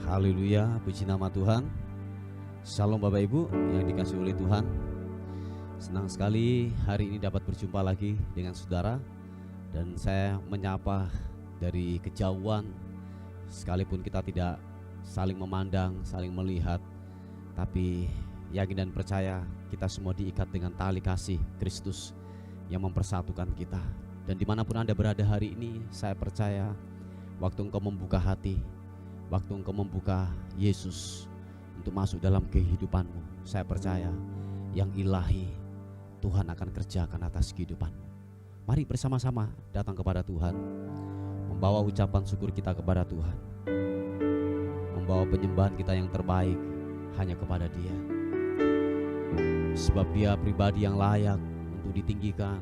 Haleluya, puji nama Tuhan. Shalom Bapak Ibu yang dikasihi oleh Tuhan. Senang sekali hari ini dapat berjumpa lagi dengan saudara. Dan saya menyapa dari kejauhan, sekalipun kita tidak saling memandang, saling melihat, tapi yakin dan percaya kita semua diikat dengan tali kasih Kristus yang mempersatukan kita. Dan dimanapun Anda berada hari ini, saya percaya waktu engkau membuka hati, waktu engkau membuka Yesus untuk masuk dalam kehidupanmu, saya percaya yang ilahi Tuhan akan kerjakan atas kehidupanmu. Mari bersama-sama datang kepada Tuhan, membawa ucapan syukur kita kepada Tuhan, membawa penyembahan kita yang terbaik hanya kepada Dia. Sebab Dia pribadi yang layak untuk ditinggikan,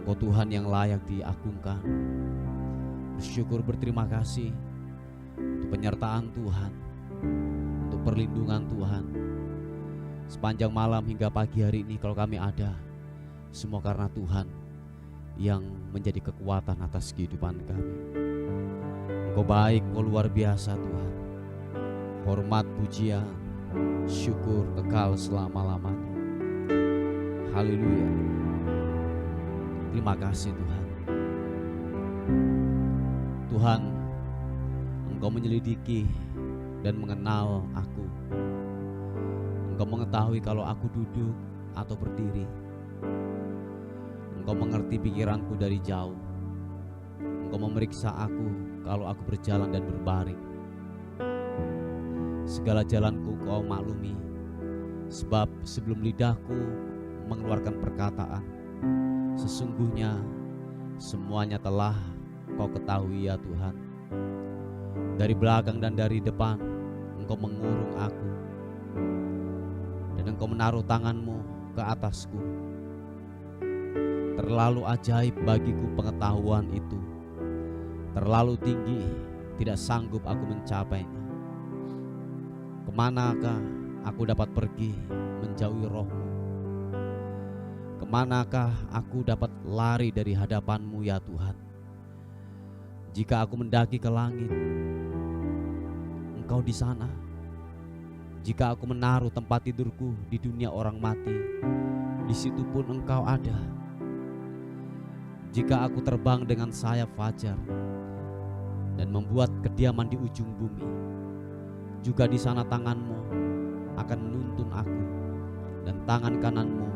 Engkau Tuhan yang layak diagungkan. Bersyukur, berterima kasih untuk penyertaan Tuhan, untuk perlindungan Tuhan. Sepanjang malam hingga pagi hari ini kalau kami ada, semua karena Tuhan yang menjadi kekuatan atas kehidupan kami. Engkau baik, Engkau luar biasa Tuhan. Hormat, pujian, syukur kekal selama-lamanya. Haleluya. Terima kasih Tuhan. Tuhan, Engkau menyelidiki dan mengenal aku. Engkau mengetahui kalau aku duduk atau berdiri. Engkau mengerti pikiranku dari jauh. Engkau memeriksa aku kalau aku berjalan dan berbaring. Segala jalanku Kau maklumi, sebab sebelum lidahku mengeluarkan perkataan, sesungguhnya semuanya telah Kau ketahui ya Tuhan. Dari belakang dan dari depan Engkau mengurung aku, dan Engkau menaruh tangan-Mu ke atasku. Terlalu ajaib bagiku pengetahuan itu, terlalu tinggi, tidak sanggup aku mencapainya. Kemanakah aku dapat pergi menjauhi Roh-Mu? Kemanakah aku dapat lari dari hadapan-Mu ya Tuhan? Jika aku mendaki ke langit, Engkau di sana. Jika aku menaruh tempat tidurku di dunia orang mati, di situ pun Engkau ada. Jika aku terbang dengan sayap fajar dan membuat kediaman di ujung bumi, juga di sana tangan-Mu akan menuntun aku, dan tangan kanan-Mu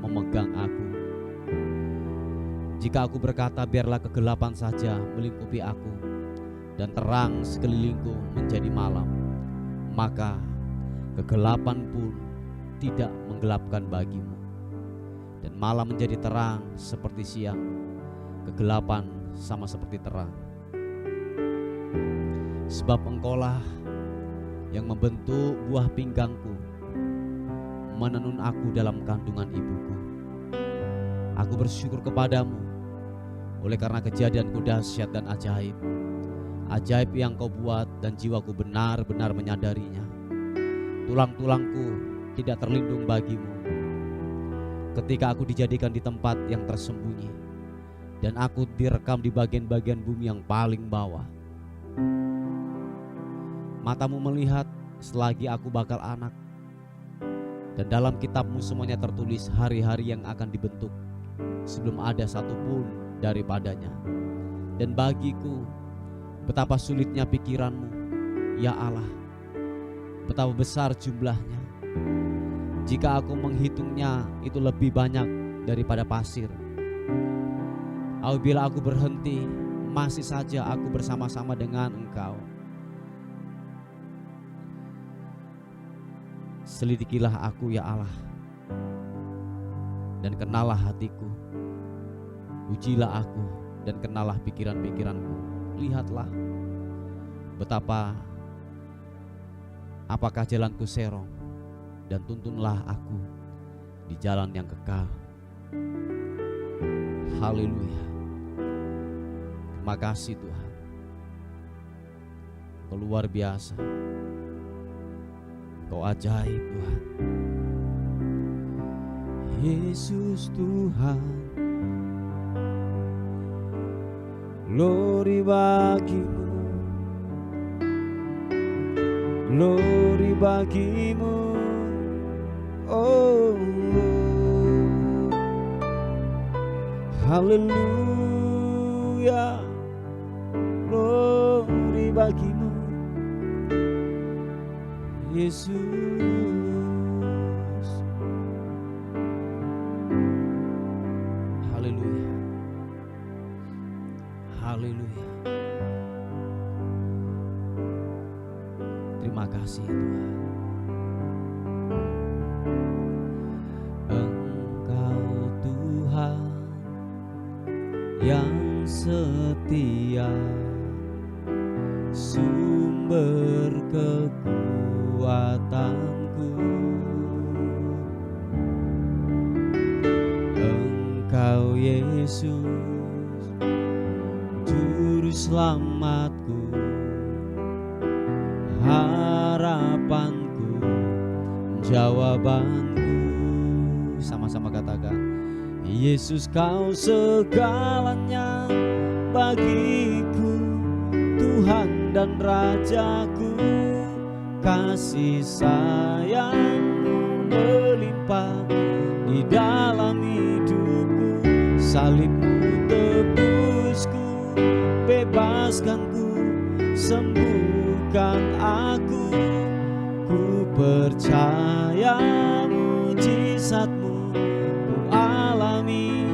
memegang aku. Jika aku berkata biarlah kegelapan saja melingkupi aku, dan terang sekelilingku menjadi malam, maka kegelapan pun tidak menggelapkan bagimu. Dan malam menjadi terang seperti siang, kegelapan sama seperti terang. Sebab Engkaulah yang membentuk buah pinggangku, menenun aku dalam kandungan ibuku. Aku bersyukur kepadamu oleh karena kejadianku dahsyat dan ajaib. Ajaib yang Kau buat dan jiwaku benar-benar menyadarinya. Tulang-tulangku tidak terlindung bagimu ketika aku dijadikan di tempat yang tersembunyi, dan aku direkam di bagian-bagian bumi yang paling bawah. Matamu melihat selagi aku bakal anak, dan dalam kitab-Mu semuanya tertulis hari-hari yang akan dibentuk sebelum ada satupun daripadanya. Dan bagiku betapa sulitnya pikiran-Mu ya Allah, betapa besar jumlahnya. Jika aku menghitungnya, itu lebih banyak daripada pasir. Apabila aku berhenti, masih saja aku bersama-sama dengan Engkau. Selidikilah aku ya Allah, dan kenalah hatiku. Ujilah aku dan kenalah pikiran-pikiranku. Lihatlah betapa apakah jalanku serong, dan tuntunlah aku di jalan yang kekal. Haleluya. Terima kasih Tuhan. Kau luar biasa. Kau ajaib Tuhan. Yesus Tuhan, glory bagimu. glory bagimu. Oh, haleluya, glory bagimu Yesus. Haleluya, haleluya. Terima kasih Tuhan. Engkau Tuhan yang setia, sumber kekuatanku. Engkau Yesus, juru selamatku, harapanku, jawabanku. Sama-sama katakan, Yesus kau segalanya bagiku, Tuhan dan Rajaku. Kasih sayangmu melimpah di dalam hidupku. Salibmu tebusku, bebaskanku, sembuhkan aku. Ku percaya mujizatmu ku alami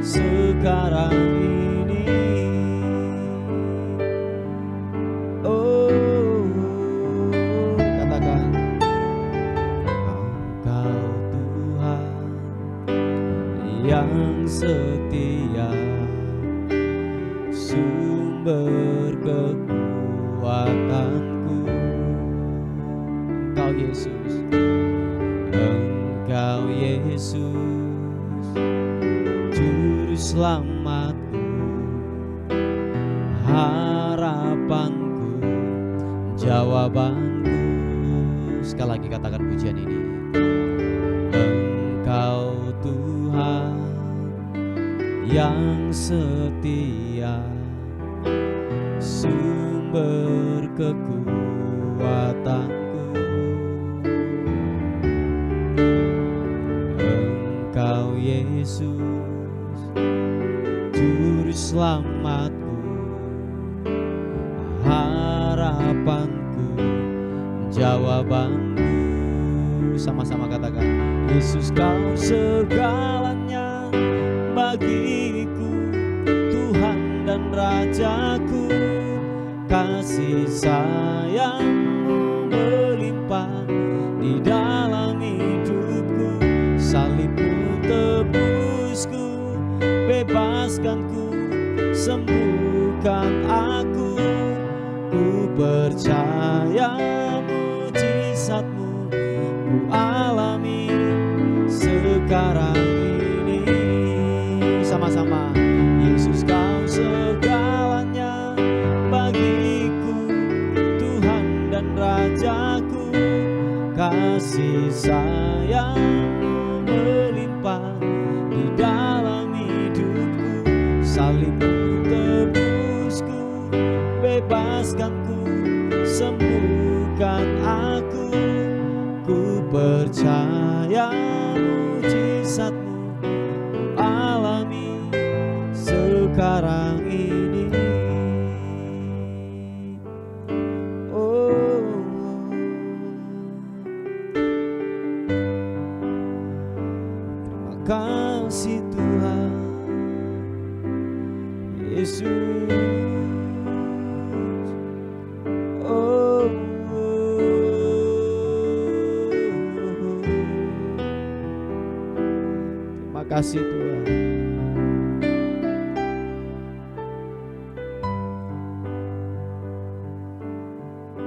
sekarang ini. Oh, katakan, Engkau Tuhan yang setia, sumber kekuatanku. Engkau Yesus, Engkau Yesus, juru selamatku, harapanku, jawabanku. Sekali lagi katakan pujian ini. Engkau Tuhan yang setia, sumber kekuatanku. Engkau Yesus, juru selamatku, harapanku, jawabanku. Sama-sama katakan, Yesus kau segalanya bagiku, Tuhan dan Rajaku. Kasih sayangmu melimpah di dalam hidupku. Salibmu tebusku, bebaskanku, sembuhkan aku. Ku percaya mujizatmu ku alami sekarang ini. Sama-sama, Yesus kau segalanya bagiku, Tuhan dan Rajaku. Kasih sayangmu melimpah di dalam hidupku. Salibmu tebusku, bebaskanku, sembuhkan aku. Ku percaya mujizatmu ku alami sekarang ini. Oh, terima kasih Tuhan Yesus. Oh, terima kasih Tuhan.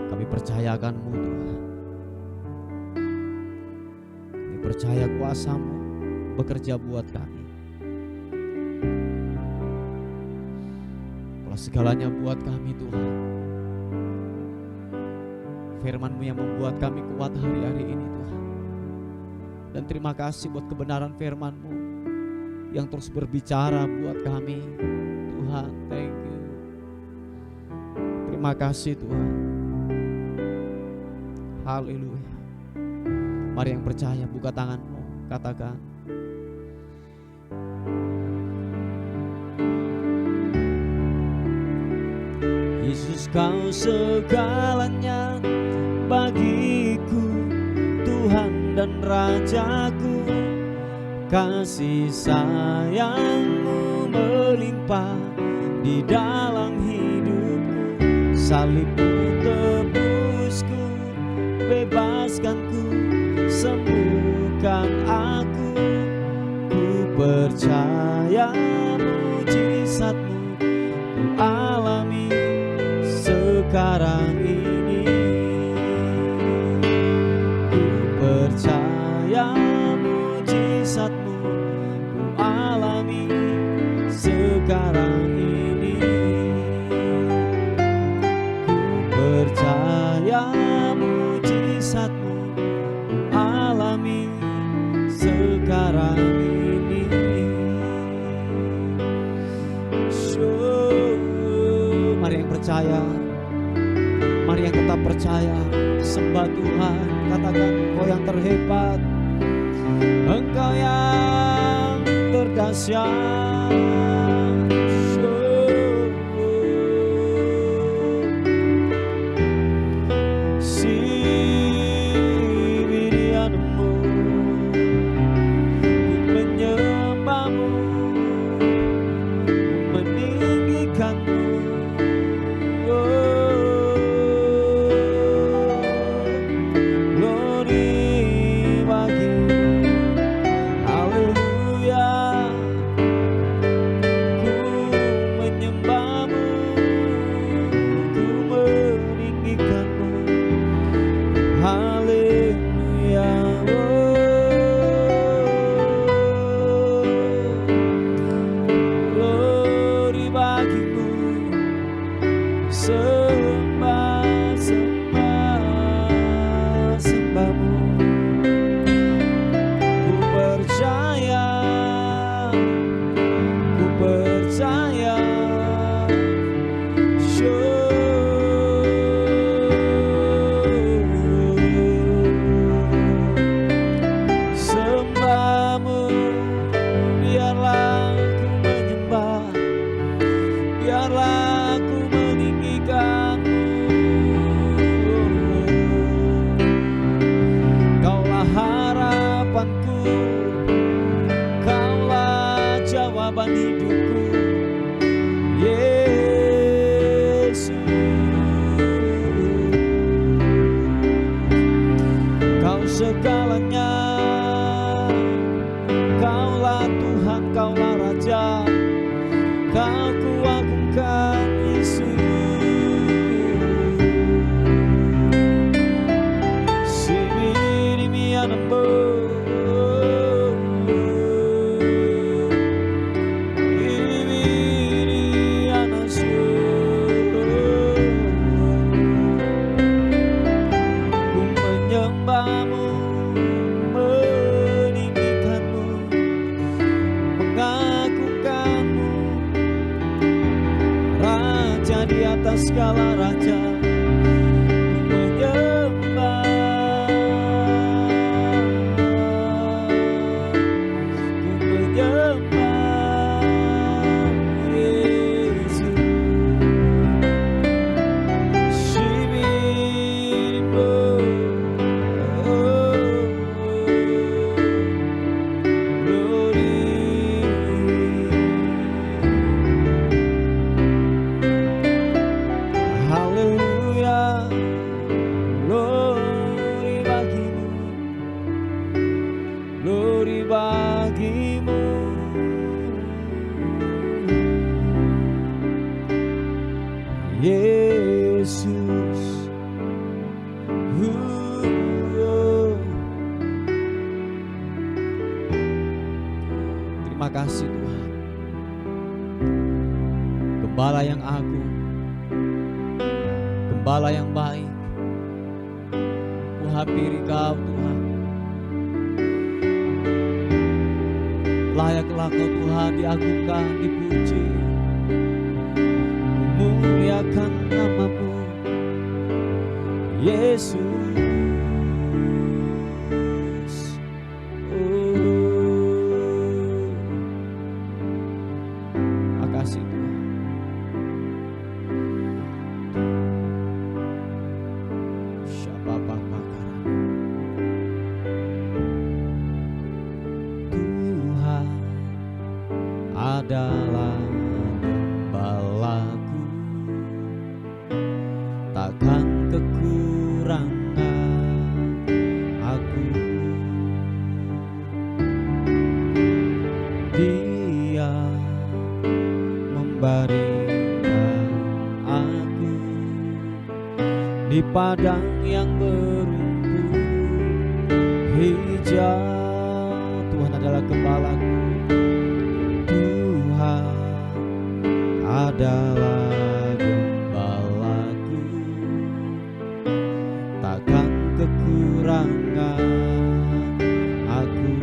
Kami percayakan-Mu Tuhan. Kami percaya kuasa-Mu bekerja buat kami. Kalau segalanya buat kami Tuhan. Firman-Mu yang membuat kami kuat hari-hari ini Tuhan. Dan terima kasih buat kebenaran firman-Mu yang terus berbicara buat kami Tuhan. Thank you. Terima kasih Tuhan. Haleluya. Mari yang percaya buka tanganmu, katakan. Yesus, kau segalanya bagiku, Tuhan dan Rajaku. Kasih sayang-Mu melimpah di dalam hidupku. Salib-Mu tebusku, bebaskanku, sembuhkan aku. Ku percaya mujizat-Mu ku alami sekarang ini. Ku percaya mujizat-Mu ku alami sekarang ini. Ku percaya mujizat-Mu ku alami sekarang ini. Mari yang percaya, mari yang tetap percaya, sembah Tuhan, katakan Engkau yang terhebat, Engkau yang terdahsyat. Segalanya, Kaulah Tuhan, Kaulah Raja, Kau kuagungkan Yesus. Sibiri mianambo, ibiri anasyo, ku menyembah-Mu, di atas segala raja, ku menyembah, ku menyembah Yesus. Shibiribo, glory bagimu, Yesus. Terima kasih Tuhan, Gembala yang agung, Gembala yang baik. Ku hampiri Kau Tuhan. Layaklah Kau Tuhan diagungkan, dipuji, muliakan nama-Mu Yesus. takkan kekurangan aku. Dia membaringkan aku di padang yang berumput hijau. Tuhan adalah gembalaku, Tuhan adalah gembalaku, takkan kekurangan aku.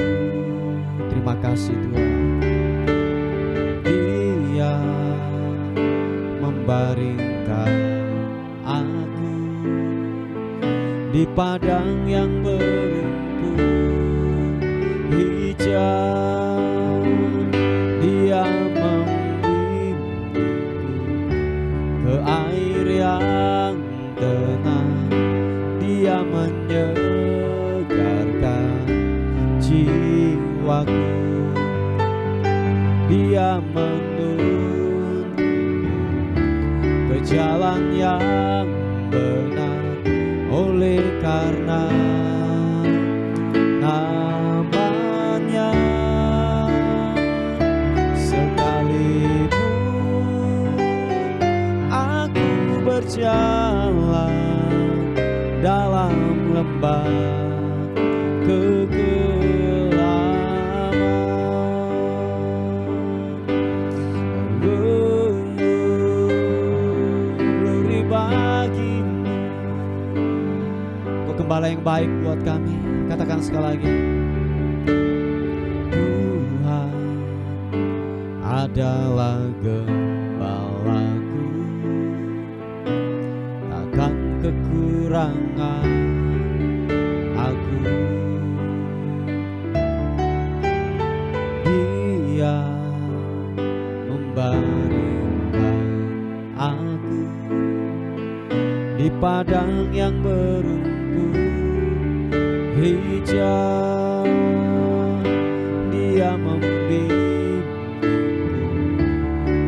Terima kasih Tuhan. Dia membaringkan aku di padang yang berumput hijau. Dia membimbingku ke air yang tenang. Dia menyegarkan jiwaku. Dia menuntun ke jalan yang benar, oleh karena namanya. Sekalipun aku berjalan dalam lembah kegelapan, glory bagimu. Kau gembala yang baik buat kami. Katakan sekali lagi, Tuhan adalah gembalaku, takkan kekurangan aku. Dia membaringkan aku di padang yang berumput hijau. Dia membimbingku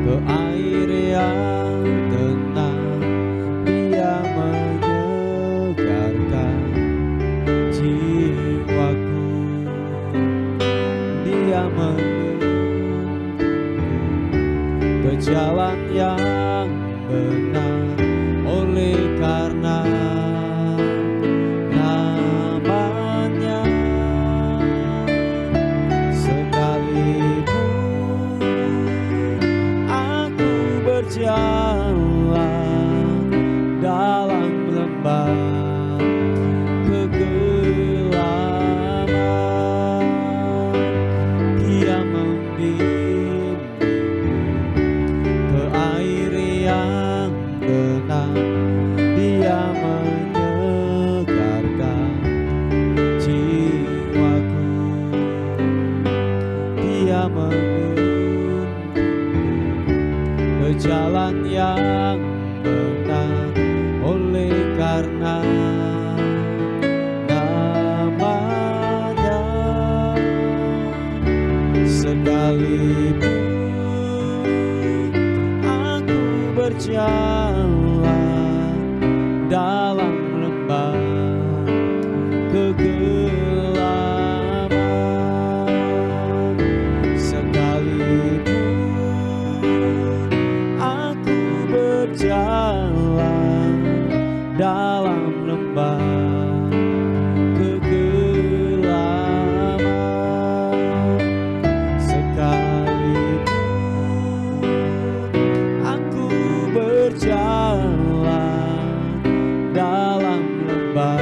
ke air yang tenang. Dia menyegarkan jiwaku. Dia menuntun ke jalan yang benar, oleh karena namanya. Sekalipun aku berjalan dalam lembah kegelapan, Dia membimbingku ke air yang tenang. Dia menyegarkan jiwaku. Dia menuntun ke jalan yang benar, oleh karena namanya. Sekalipun aku berjalan dalam lembah kegelapan, sekalipun aku berjalan dalam lembah kegelapan, sekalipun aku berjalan dalam lembah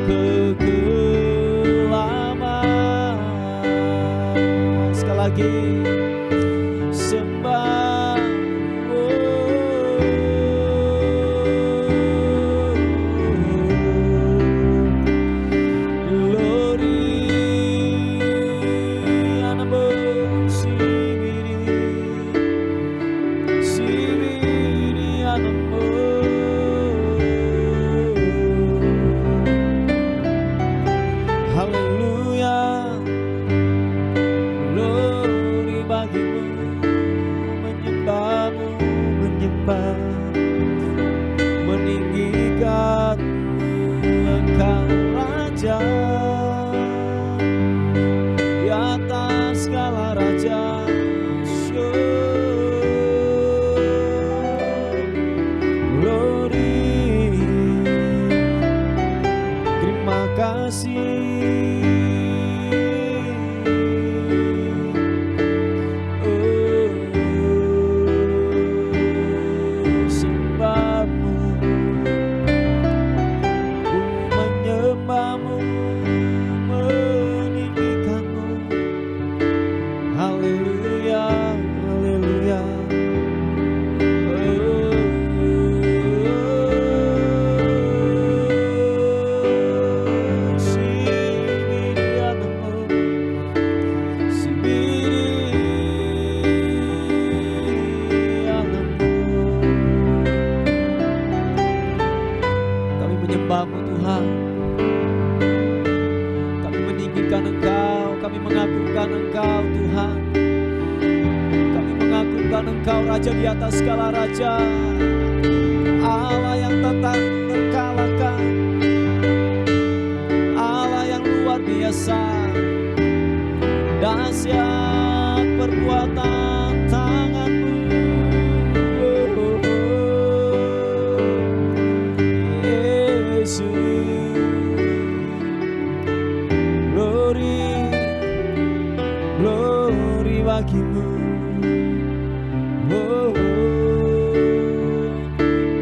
kegelapan. Sekali lagi, sembah, oh, Engkau Raja di atas segala raja. Glory, terima kasih. Engkau Raja di atas segala raja, Allah yang tak terkalahkan, Allah yang luar biasa, dahsyat perbuatan tangan-Mu. Yesus, glory, glory bagi-Mu.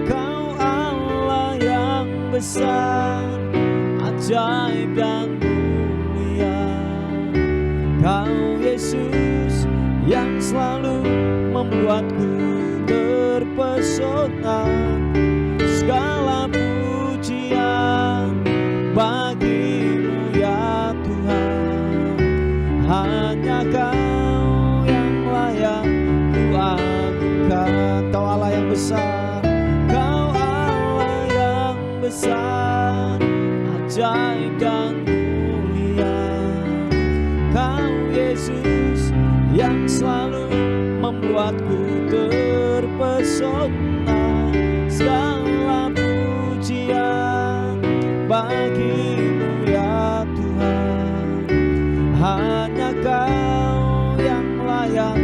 Kau Allah yang besar, ajaib dan mulia. Kau Yesus yang selalu membuatku terpesona. Segala pujian bagi-Mu ya Tuhan. Hanya Kau yang layak agungkan. Kau Allah yang besar, Kau Allah yang besar, ajaib dan mulia. Kau Yesus yang selalu membuatku terpesona. Segala pujian bagi-Mu ya Tuhan. Hanya Kau yang layak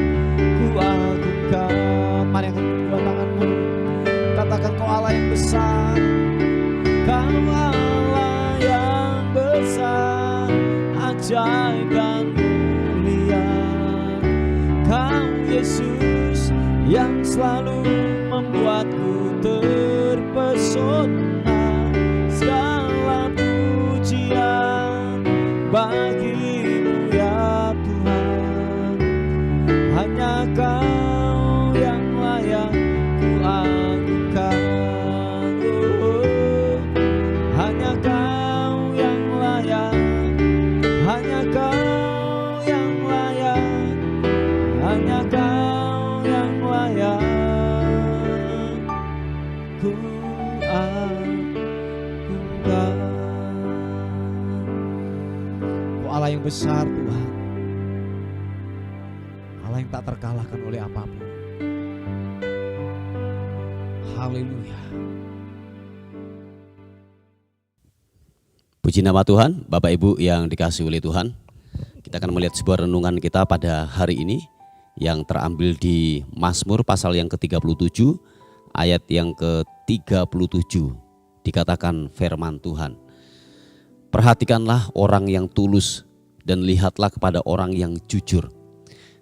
agungkan. Mari angkat kedua tanganmu, katakan Kau Allah yang besar, Kau Allah yang besar, ajaib dan mulia. Kau Yesus yang selalu membuatku terpesona. Segala pujian bagi-Mu ya Tuhan. Hanya Kau yang layak ku agungkan. Hanya Kau yang layak, hanya Kau yang layak, hanya Kau yang layak ku agungkan. Kau Allah yang besar Tuhan, Allah yang tak terkalahkan oleh apapun. Haleluya. Puji nama Tuhan, Bapak Ibu yang dikasihi oleh Tuhan. Kita akan melihat sebuah renungan kita pada hari ini yang terambil di Mazmur pasal yang ke-37 ayat yang ke-37. Dikatakan firman Tuhan, perhatikanlah orang yang tulus dan lihatlah kepada orang yang jujur.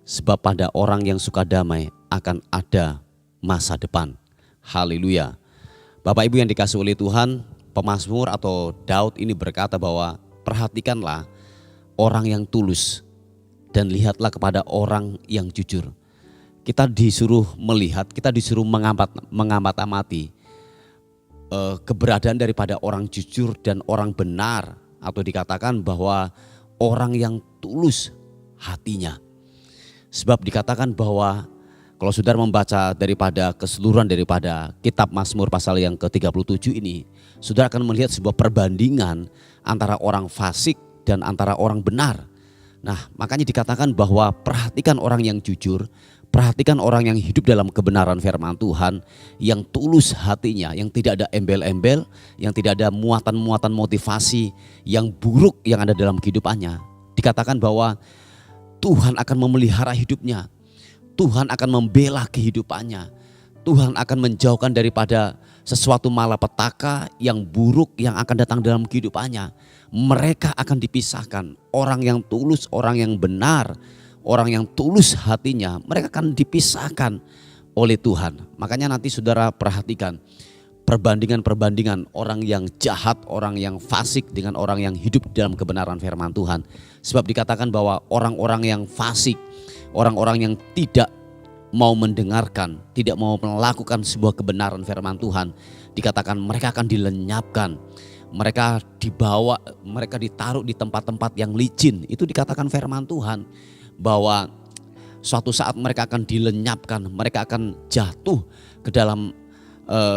Sebab pada orang yang suka damai akan ada masa depan. Haleluya. Bapak Ibu yang dikasihi oleh Tuhan, pemazmur atau Daud ini berkata bahwa perhatikanlah orang yang tulus dan lihatlah kepada orang yang jujur. Kita disuruh melihat, kita disuruh mengamati keberadaan daripada orang jujur dan orang benar, atau dikatakan bahwa orang yang tulus hatinya. Sebab dikatakan bahwa kalau saudara membaca daripada keseluruhan daripada kitab Mazmur pasal yang ke-37 ini, saudara akan melihat sebuah perbandingan antara orang fasik dan antara orang benar. Nah, makanya dikatakan bahwa perhatikan orang yang jujur, Perhatikan orang yang hidup dalam kebenaran firman Tuhan, yang tulus hatinya, yang tidak ada embel-embel, yang tidak ada muatan-muatan motivasi yang buruk yang ada dalam kehidupannya. Dikatakan bahwa Tuhan akan memelihara hidupnya, Tuhan akan membela kehidupannya, Tuhan akan menjauhkan daripada sesuatu malapetaka yang buruk yang akan datang dalam kehidupannya. Mereka akan dipisahkan, orang yang tulus, orang yang benar, orang yang tulus hatinya, mereka akan dipisahkan oleh Tuhan. Makanya nanti saudara perhatikan perbandingan-perbandingan orang yang jahat, orang yang fasik dengan orang yang hidup dalam kebenaran firman Tuhan. Sebab dikatakan bahwa orang-orang yang fasik, orang-orang yang tidak mau mendengarkan, tidak mau melakukan sebuah kebenaran firman Tuhan, dikatakan mereka akan dilenyapkan. Mereka dibawa, mereka ditaruh di tempat-tempat yang licin. Itu dikatakan firman Tuhan, bahwa suatu saat mereka akan dilenyapkan, mereka akan jatuh ke dalam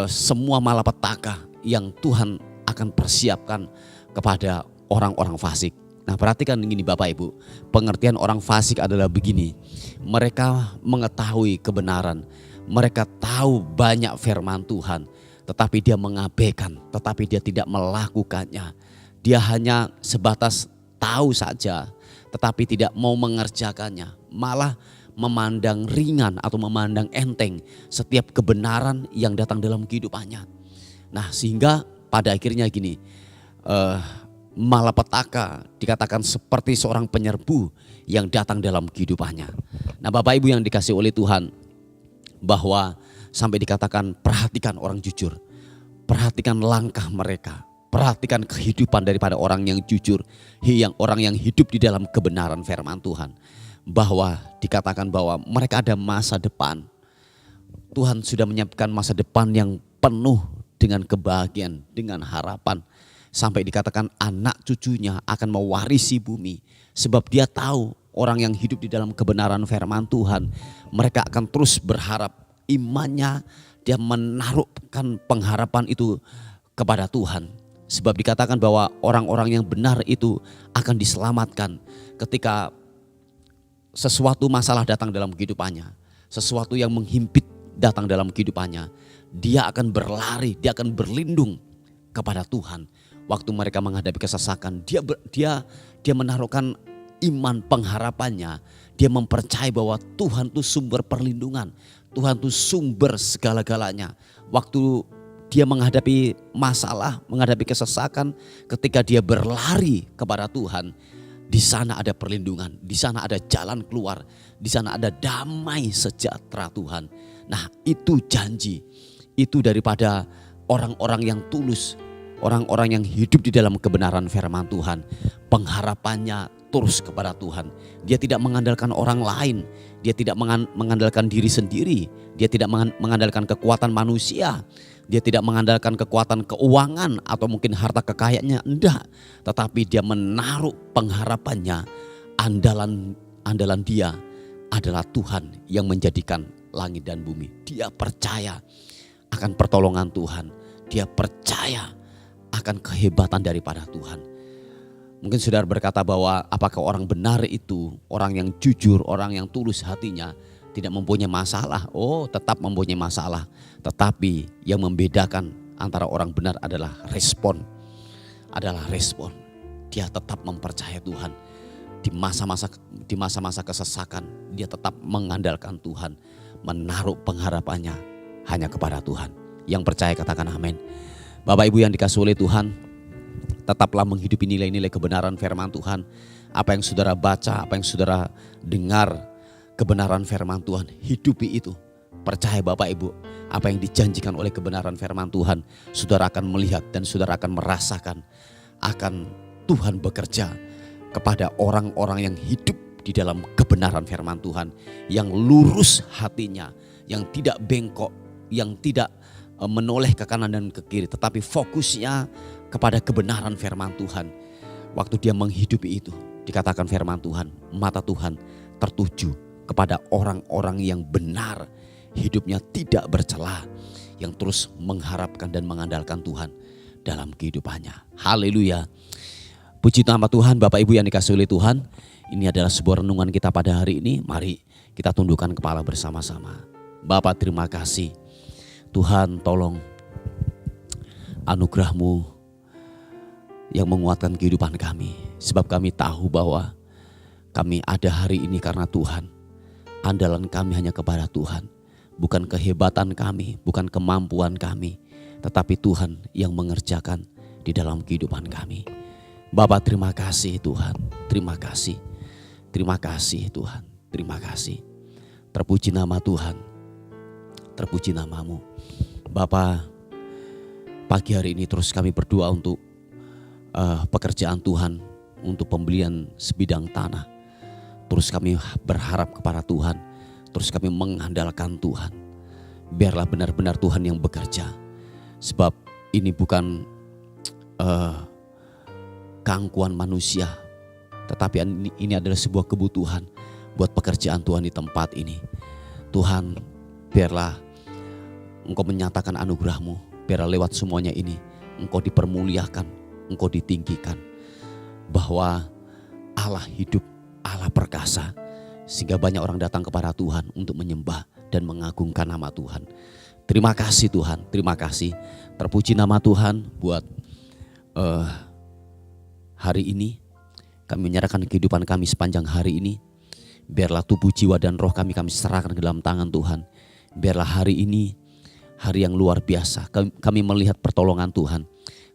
semua malapetaka yang Tuhan akan persiapkan kepada orang-orang fasik. Nah, perhatikan ini Bapak Ibu, pengertian orang fasik adalah begini. Mereka mengetahui kebenaran, mereka tahu banyak firman Tuhan, tetapi dia mengabaikan, tetapi dia tidak melakukannya. Dia hanya sebatas tahu saja, tetapi tidak mau mengerjakannya, malah memandang ringan atau memandang enteng setiap kebenaran yang datang dalam kehidupannya. Nah, sehingga pada akhirnya gini, malapetaka dikatakan seperti seorang penyerbu yang datang dalam kehidupannya. Nah, Bapak Ibu yang dikasih oleh Tuhan, bahwa sampai dikatakan perhatikan orang jujur, perhatikan langkah mereka, perhatikan kehidupan daripada orang yang jujur, orang yang hidup di dalam kebenaran firman Tuhan. Bahwa dikatakan bahwa mereka ada masa depan. Tuhan sudah menyiapkan masa depan yang penuh dengan kebahagiaan, dengan harapan. Sampai dikatakan anak cucunya akan mewarisi bumi. Sebab dia tahu orang yang hidup di dalam kebenaran firman Tuhan, mereka akan terus berharap, imannya dia menaruhkan pengharapan itu kepada Tuhan. Sebab dikatakan bahwa orang-orang yang benar itu akan diselamatkan ketika sesuatu masalah datang dalam kehidupannya, sesuatu yang menghimpit datang dalam kehidupannya. Dia akan berlari, dia akan berlindung kepada Tuhan. Waktu mereka menghadapi kesesakan, dia menaruhkan iman pengharapannya. Dia mempercayai bahwa Tuhan itu sumber perlindungan, Tuhan itu sumber segala-galanya. Waktu dia menghadapi masalah, menghadapi kesesakan, ketika dia berlari kepada Tuhan, di sana ada perlindungan, di sana ada jalan keluar, di sana ada damai sejahtera Tuhan. Nah, itu janji, itu daripada orang-orang yang tulus, orang-orang yang hidup di dalam kebenaran firman Tuhan. Pengharapannya terus kepada Tuhan. Dia tidak mengandalkan orang lain, dia tidak mengandalkan diri sendiri, dia tidak mengandalkan kekuatan manusia. Dia tidak mengandalkan kekuatan keuangan atau mungkin harta kekayaannya, enggak. Tetapi dia menaruh pengharapannya, andalan dia adalah Tuhan yang menjadikan langit dan bumi. Dia percaya akan pertolongan Tuhan. Dia percaya akan kehebatan daripada Tuhan. Mungkin saudara berkata bahwa apakah orang benar itu, orang yang jujur, orang yang tulus hatinya, tidak mempunyai masalah? Oh, tetap mempunyai masalah. Tetapi yang membedakan antara orang benar adalah respon. Dia tetap mempercayai Tuhan. Di masa-masa kesesakan, dia tetap mengandalkan Tuhan. Menaruh pengharapannya hanya kepada Tuhan. Yang percaya katakan amin. Bapak Ibu yang dikasihi oleh Tuhan, tetaplah menghidupi nilai-nilai kebenaran firman Tuhan. Apa yang saudara baca, apa yang saudara dengar, kebenaran firman Tuhan, hidupi itu. Percaya Bapak Ibu, apa yang dijanjikan oleh kebenaran firman Tuhan, saudara akan melihat dan saudara akan merasakan akan Tuhan bekerja kepada orang-orang yang hidup di dalam kebenaran firman Tuhan, yang lurus hatinya, yang tidak bengkok, yang tidak menoleh ke kanan dan ke kiri, tetapi fokusnya kepada kebenaran firman Tuhan. Waktu dia menghidupi itu, dikatakan firman Tuhan, mata Tuhan tertuju kepada orang-orang yang benar, hidupnya tidak bercela, yang terus mengharapkan dan mengandalkan Tuhan dalam kehidupannya. Haleluya. Puji nama Tuhan. Bapak Ibu yang dikasihi oleh Tuhan, ini adalah sebuah renungan kita pada hari ini. Mari Kita tundukkan kepala bersama-sama. Bapa, terima kasih. Tuhan, tolong anugerah-Mu yang menguatkan kehidupan kami. Sebab kami tahu bahwa kami ada hari ini karena Tuhan. Andalan kami hanya kepada Tuhan. Bukan kehebatan kami, bukan kemampuan kami, tetapi Tuhan yang mengerjakan di dalam kehidupan kami. Bapa, terima kasih Tuhan. Terima kasih. Terima kasih Tuhan. Terima kasih. Terpuji nama Tuhan. Terpuji nama-Mu. Bapa, pagi hari ini terus kami berdoa untuk pekerjaan Tuhan, untuk pembelian sebidang tanah. Terus kami berharap kepada Tuhan, terus kami mengandalkan Tuhan. Biarlah benar-benar Tuhan yang bekerja. Sebab ini bukan keangkuhan manusia, tetapi ini adalah sebuah kebutuhan buat pekerjaan Tuhan di tempat ini. Tuhan, biarlah Engkau menyatakan anugerah-Mu, biarlah lewat semuanya ini Engkau dipermuliakan, Engkau ditinggikan. Bahwa Allah hidup, Allah perkasa, sehingga banyak orang datang kepada Tuhan untuk menyembah dan mengagungkan nama Tuhan. Terima kasih Tuhan, terima kasih. Terpuji nama Tuhan buat hari ini. Kami menyerahkan kehidupan kami sepanjang hari ini. Biarlah tubuh, jiwa dan roh kami serahkan ke dalam tangan Tuhan. Biarlah hari ini hari yang luar biasa. Kami melihat pertolongan Tuhan.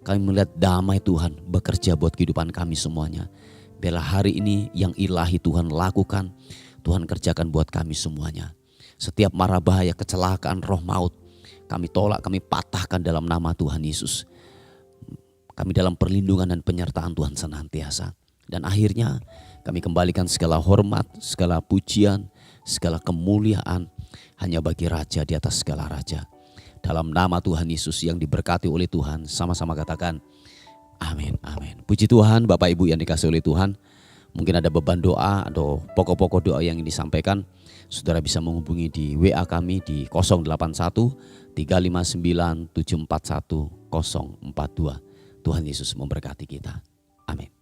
Kami melihat damai Tuhan bekerja buat kehidupan kami semuanya. Biarlah hari ini yang ilahi Tuhan lakukan, Tuhan kerjakan buat kami semuanya. Setiap mara bahaya, kecelakaan, roh maut, kami tolak, kami patahkan dalam nama Tuhan Yesus. Kami dalam perlindungan dan penyertaan Tuhan senantiasa. Dan akhirnya kami kembalikan segala hormat, segala pujian, segala kemuliaan hanya bagi Raja di atas segala raja. Dalam nama Tuhan Yesus yang diberkati oleh Tuhan, sama-sama katakan amin, amin. Puji Tuhan, Bapak Ibu yang dikasihi oleh Tuhan. Mungkin ada beban doa atau pokok-pokok doa yang ingin disampaikan, saudara bisa menghubungi di WA kami di 081 359 741 042. Tuhan Yesus memberkati kita. Amin.